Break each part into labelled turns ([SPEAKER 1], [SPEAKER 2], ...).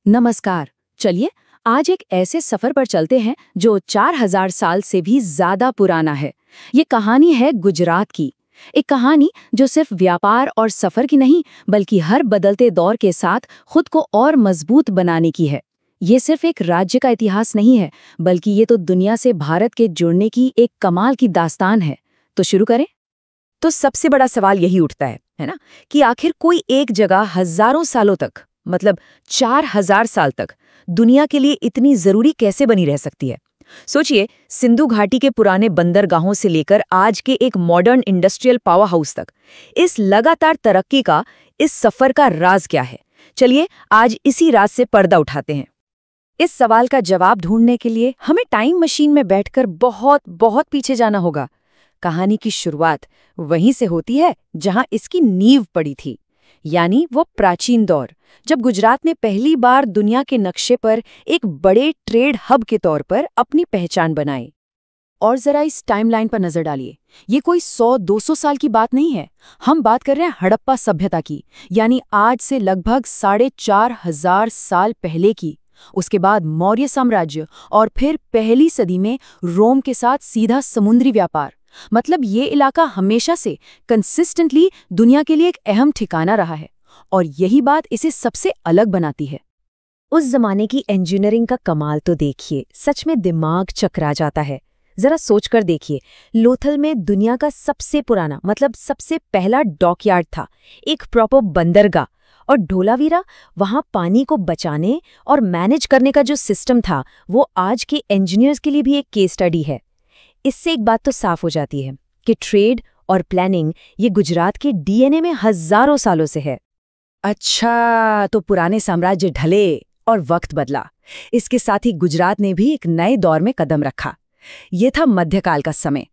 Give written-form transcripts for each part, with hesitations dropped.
[SPEAKER 1] नमस्कार। चलिए आज एक ऐसे सफर पर चलते हैं जो 4000 साल से भी ज्यादा पुराना है। ये कहानी है गुजरात की। एक कहानी जो सिर्फ व्यापार और सफर की नहीं, बल्कि हर बदलते दौर के साथ खुद को और मजबूत बनाने की है। ये सिर्फ एक राज्य का इतिहास नहीं है, बल्कि ये तो दुनिया से भारत के जुड़ने की एक कमाल की दास्तान है। तो शुरू करें।
[SPEAKER 2] तो सबसे बड़ा सवाल यही उठता है ना, कि आखिर कोई एक जगह हजारों सालों तक, मतलब 4000 साल तक दुनिया के लिए इतनी जरूरी कैसे बनी रह सकती है। सोचिए, सिंधु घाटी के पुराने बंदरगाहों से लेकर आज के एक मॉडर्न इंडस्ट्रियल पावर हाउस तक, इस लगातार तरक्की का, इस सफर का राज क्या है। चलिए आज इसी राज से पर्दा उठाते हैं। इस सवाल का जवाब ढूंढने के लिए हमें टाइम मशीन में बैठकर बहुत बहुत पीछे जाना होगा। कहानी की शुरुआत वहीं से होती है जहां इसकी नींव पड़ी थी, यानी वो प्राचीन दौर जब गुजरात ने पहली बार दुनिया के नक्शे पर एक बड़े ट्रेड हब के तौर पर अपनी पहचान बनाई।
[SPEAKER 1] और जरा इस टाइमलाइन पर नजर डालिए। ये कोई 100-200 साल की बात नहीं है। हम बात कर रहे हैं हड़प्पा सभ्यता की, यानी आज से लगभग 4500 साल पहले की। उसके बाद मौर्य साम्राज्य और फिर पहली सदी में रोम के साथ सीधा समुद्री व्यापार। मतलब ये इलाका हमेशा से कंसिस्टेंटली दुनिया के लिए एक अहम ठिकाना रहा है, और यही बात इसे सबसे अलग बनाती है।
[SPEAKER 2] उस जमाने की इंजीनियरिंग का कमाल तो देखिए, सच में दिमाग चकरा जाता है। जरा सोचकर देखिए, लोथल में दुनिया का सबसे पुराना, मतलब सबसे पहला डॉकयार्ड था, एक प्रॉपर बंदरगाह। और धोलावीरा, वहां पानी को बचाने और मैनेज करने का जो सिस्टम था, वो आज के इंजीनियर्स के लिए भी एक केस स्टडी है। इससे एक बात तो साफ हो जाती है कि ट्रेड और प्लानिंग ये गुजरात के डीएनए में हजारों सालों से है।
[SPEAKER 1] अच्छा, तो पुराने साम्राज्य ढले और वक्त बदला। इसके साथ ही गुजरात ने भी एक नए दौर में कदम रखा। ये था मध्यकाल का समय,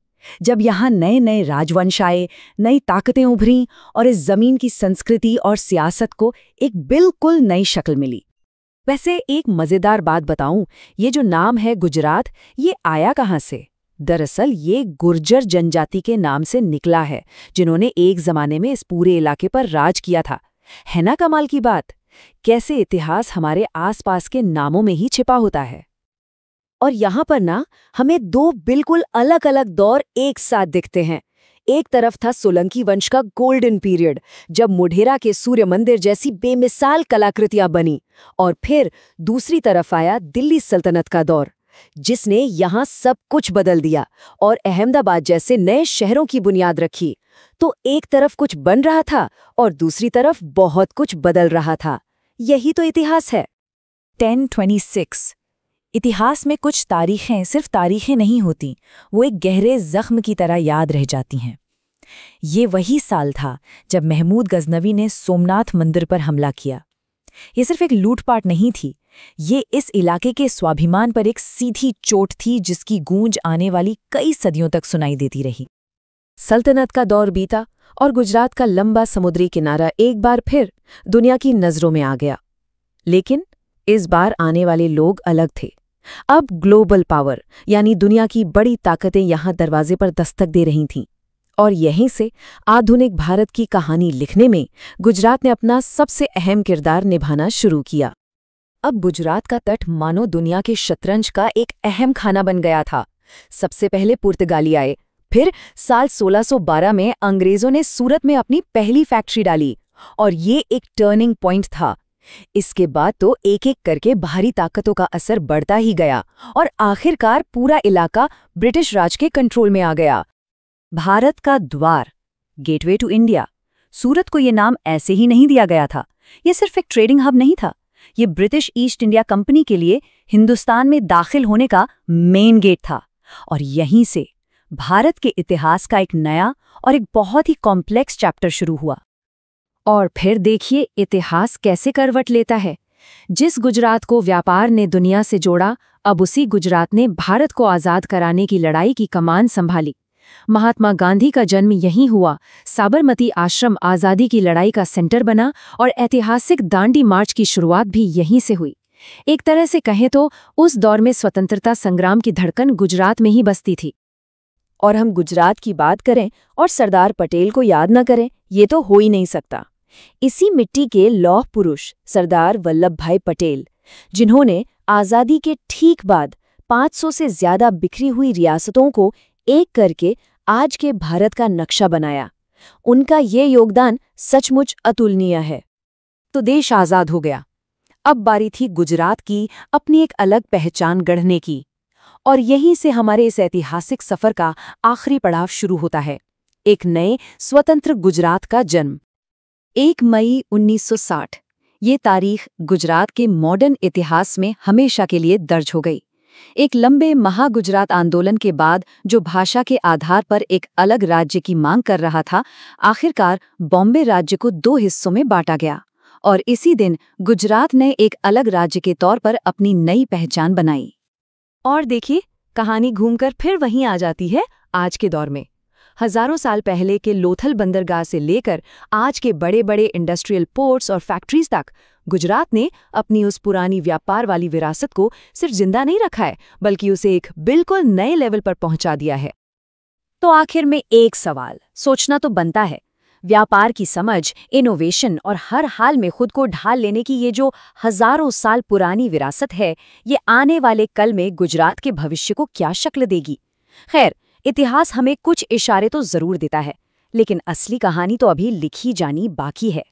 [SPEAKER 1] जब यहाँ नए नए राजवंश आए, नई ताकतें उभरीं और इस जमीन की संस्कृति और सियासत को एक बिल्कुल नई शक्ल मिली। वैसे एक मजेदार बात बताऊं, ये जो नाम है गुजरात, ये आया कहाँ से? दरअसल ये गुर्जर जनजाति के नाम से निकला है, जिन्होंने एक जमाने में इस पूरे इलाके पर राज किया था। है ना कमाल की बात, कैसे इतिहास हमारे आसपास के नामों में ही छिपा होता है। और यहाँ पर ना हमें दो बिल्कुल अलग अलग दौर एक साथ दिखते हैं। एक तरफ था सोलंकी वंश का गोल्डन पीरियड, जब मोढेरा के सूर्य मंदिर जैसी बेमिसाल कलाकृतियां बनी, और फिर दूसरी तरफ आया दिल्ली सल्तनत का दौर, जिसने यहाँ सब कुछ बदल दिया और अहमदाबाद जैसे नए शहरों की बुनियाद रखी। तो एक तरफ कुछ बन रहा था और दूसरी तरफ बहुत कुछ बदल रहा था। यही तो इतिहास है।
[SPEAKER 2] 1026। इतिहास में कुछ तारीखें सिर्फ तारीखें नहीं होती, वो एक गहरे जख्म की तरह याद रह जाती हैं। ये वही साल था जब महमूद गजनवी ने सोमनाथ मंदिर पर हमला किया। ये सिर्फ एक लूटपाट नहीं थी, ये इस इलाके के स्वाभिमान पर एक सीधी चोट थी, जिसकी गूंज आने वाली कई सदियों तक सुनाई देती रही।
[SPEAKER 1] सल्तनत का दौर बीता और गुजरात का लंबा समुद्री किनारा एक बार फिर दुनिया की नजरों में आ गया। लेकिन इस बार आने वाले लोग अलग थे। अब ग्लोबल पावर, यानी दुनिया की बड़ी ताकतें यहाँ दरवाजे पर दस्तक दे रही थीं। और यहीं से आधुनिक भारत की कहानी लिखने में गुजरात ने अपना सबसे अहम किरदार निभाना शुरू किया। अब गुजरात का तट मानो दुनिया के शतरंज का एक अहम खाना बन गया था। सबसे पहले पुर्तगाली आए, फिर साल 1612 में अंग्रेजों ने सूरत में अपनी पहली फैक्ट्री डाली, और ये एक टर्निंग पॉइंट था। इसके बाद तो एक एक करके बाहरी ताकतों का असर बढ़ता ही गया और आखिरकार पूरा इलाका ब्रिटिश राज के कंट्रोल में आ गया। भारत का द्वार, गेटवे टू इंडिया, सूरत को ये नाम ऐसे ही नहीं दिया गया था। ये सिर्फ एक ट्रेडिंग हब नहीं था, ये ब्रिटिश ईस्ट इंडिया कंपनी के लिए हिंदुस्तान में दाखिल होने का मेन गेट था। और यहीं से भारत के इतिहास का एक नया और एक बहुत ही कॉम्प्लेक्स चैप्टर शुरू हुआ। और फिर देखिए इतिहास कैसे करवट लेता है। जिस गुजरात को व्यापार ने दुनिया से जोड़ा, अब उसी गुजरात ने भारत को आज़ाद कराने की लड़ाई की कमान संभाली। महात्मा गांधी का जन्म यहीं हुआ, साबरमती आश्रम आज़ादी की लड़ाई का सेंटर बना, और ऐतिहासिक दांडी मार्च की शुरुआत भी यहीं से हुई। एक तरह से कहें तो उस दौर में स्वतंत्रता संग्राम की धड़कन गुजरात में ही बसती थी। और हम गुजरात की बात करें और सरदार पटेल को याद न करें, ये तो हो ही नहीं सकता। इसी मिट्टी के लौह पुरुष सरदार वल्लभ भाई पटेल, जिन्होंने आज़ादी के ठीक बाद 500 से ज्यादा बिखरी हुई रियासतों को एक करके आज के भारत का नक्शा बनाया। उनका ये योगदान सचमुच अतुलनीय है।
[SPEAKER 2] तो देश आज़ाद हो गया। अब बारी थी गुजरात की अपनी एक अलग पहचान गढ़ने की। और यहीं से हमारे इस ऐतिहासिक सफर का आखिरी पड़ाव शुरू होता है, एक नए स्वतंत्र गुजरात का जन्म। 1 मई 1960 ये तारीख गुजरात के मॉडर्न इतिहास में हमेशा के लिए दर्ज हो गई। एक लंबे महागुजरात आंदोलन के बाद जो भाषा के आधार पर एक अलग राज्य की मांग कर रहा था, आखिरकार बॉम्बे राज्य को 2 हिस्सों में बांटा गया और इसी दिन गुजरात ने एक अलग राज्य के तौर पर अपनी नई पहचान बनाई।
[SPEAKER 1] और देखिए, कहानी घूमकर फिर वहीं आ जाती है आज के दौर में। हजारों साल पहले के लोथल बंदरगाह से लेकर आज के बड़े बड़े इंडस्ट्रियल पोर्ट्स और फैक्ट्रीज तक गुजरात ने अपनी उस पुरानी व्यापार वाली विरासत को सिर्फ जिंदा नहीं रखा है, बल्कि उसे एक बिल्कुल नए लेवल पर पहुंचा दिया है।
[SPEAKER 2] तो आखिर में एक सवाल सोचना तो बनता है, व्यापार की समझ, इनोवेशन और हर हाल में खुद को ढाल लेने की ये जो हजारों साल पुरानी विरासत है, ये आने वाले कल में गुजरात के भविष्य को क्या शक्ल देगी? खैर, इतिहास हमें कुछ इशारे तो जरूर देता है, लेकिन असली कहानी तो अभी लिखी जानी बाकी है।